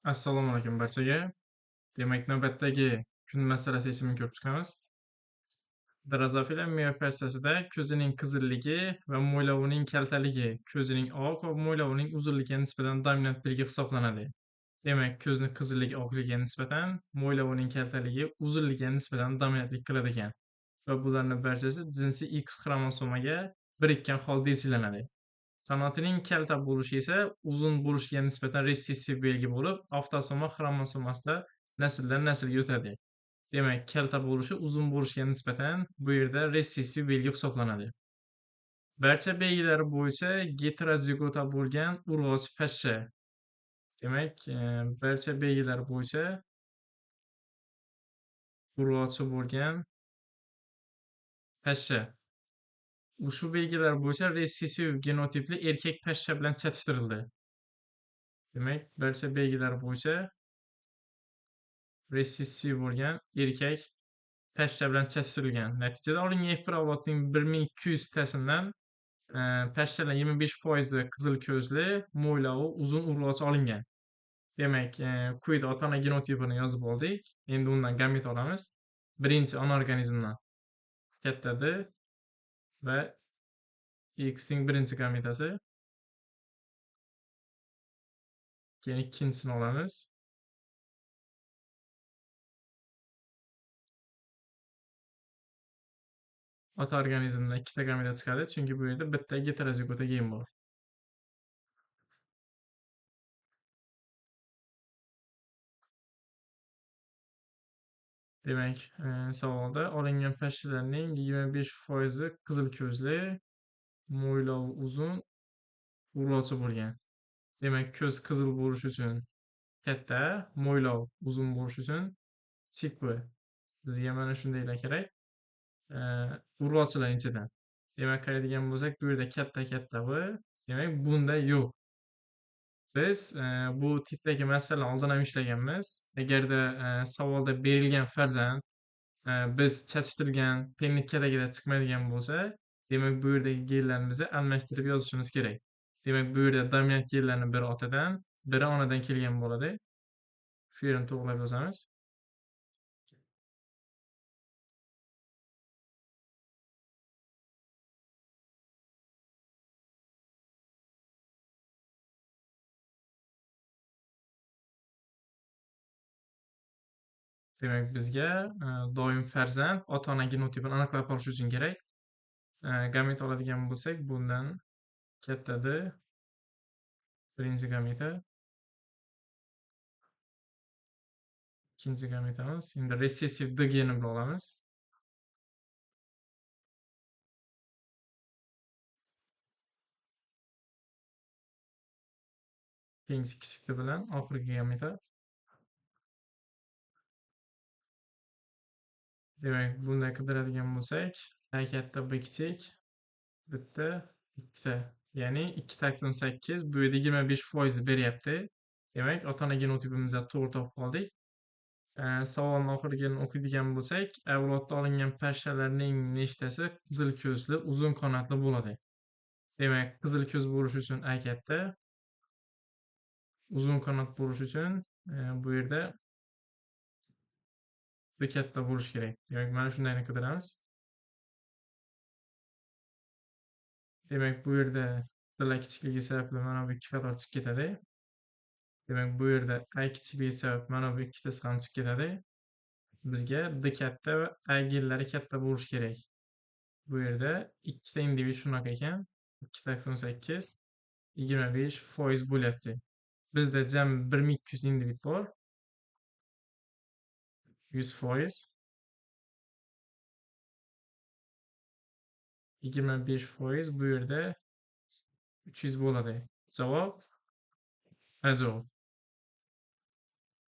Assalomu alaykum barchaga. Demak, navbatdagi kun masalasi esimni ko'rib chiqamiz. Drozofila miofasiyasida ko'zining qizilligi va mo'ylovining kaltaligi ko'zining oq va mo'ylovining uzunligiga nisbatan dominant belgi hisoblanadi. Demak, ko'zni qizilligi oqligiga nisbatan, mo'ylovining kaltaligi uzunligiga nisbatan dominantlik qiladi ekan. Va bularning barchasi jinsiy X xromosomaga birikkan holda eslanadi. Qanotining kalta bo'lishi esa uzun bo'lishiga nisbatan resessiv belgi bo'lib, avtosoma xromosomasida nasldan naslga o'tadi. Demak, kalta bo'lishi uzun bo'lishiga nisbatan bu yerda resessiv belgi hisoblanadi. Barcha belgilari bo'yicha heterozigota bo'lgan urg'ochi pashsha. Demak, barcha belgilari bo'yicha urg'ochi bo'lgan pashsha. Ushbu belgilar bo'yicha resessiv genotipli erkak pashsha bilan chatishtirildi. Demak, barcha belgilar bo'yicha resessiv bo'lgan erkak pashsha bilan chatishtirilgan. Natijada olingan F1 avlodning 1200 tasidan pashshalar 25% qizil ko'zli, mo'ylovi uzun urg'ochi olingan. Demak, quyida ota-ona genotipini yozib oldik. Endi undan gamet olamiz. Birinchi ona organizmdan katta D va X ning birinchi gametasi. Keyin ikkinchisini olamiz. Ota organizmdan ikkita gameta chiqadi, chunki bu yerda bitta heterozigota gen bor. Demak, savolda olingan pashshalarning 25% qizil ko'zli, mo'ylovi uzun, urg'ochi bo'lgan. Demak, ko'z qizil bo'lish uchun katta, mo'ylov uzun bo'lish uchun kichik bu. Bizga mana shundaylar kerak. Urg'ochilar ichidan. Demak, qaraydigan bo'lsak, bu yerda katta bu. Demak, bunda yo'q. Biz bu tipdagi masalani oldin ham ishlaganmiz. Agarda savolda berilgan farzand biz chatishtirgan pennikkaligida chiqmaydigan bo'lsa, demak bu yerdagi genlarni biz almashtirib yozishimiz kerak. Demak, bu yerda dominant genlarning biri otadan, biri onadan kelgan bo'ladi. Shu yerini to'g'rilab yozamiz. Demak, bizga doim farzand ota-ona genotipini aniqlab olish uchun kerak. Gamet oladigan bo'lsak, bundan katta D birinchi gameta, ikkinchi gametamiz. Endi resessiv D geni bilan olamiz. Keyingi kichik D bilan oxirgi gameta. Demak, bunday qidiradigan bo'lsak, A katta, B kichik, bitta, ikkita. Ya'ni 2 taqsim 8, bu yerda 25% beryapti. Demak, ota-ona genotipimizda to'g'ri topib oldik. Savolni oxirigiini o'qiydigan bo'lsak, avlodda olingan pashshalarning nechtasi qizil ko'zli, uzun qanotli bo'ladi? Demak, qizil ko'z bo'lish uchun A katta, uzun qanot bo'lish uchun bu yerda B katta bo'lishi kerak. Demak, mana shundayni qidiramiz. Demak, bu yerda D kichikligi sababli mana bu ikki qator chiqib ketadi. Demak, bu yerda A kichikligi sabab mana bu ikkitasi ham chiqib ketadi. Bizga D katta va A genlari katta bo'lishi kerak. Bu yerda ikkita individ shunaqa ekan. 2 taqsim 8 25% bo'lyapti. Bizda jami 1200 individ bor. 100% 25% bu yerda 300 bo'ladi. Javob A javob.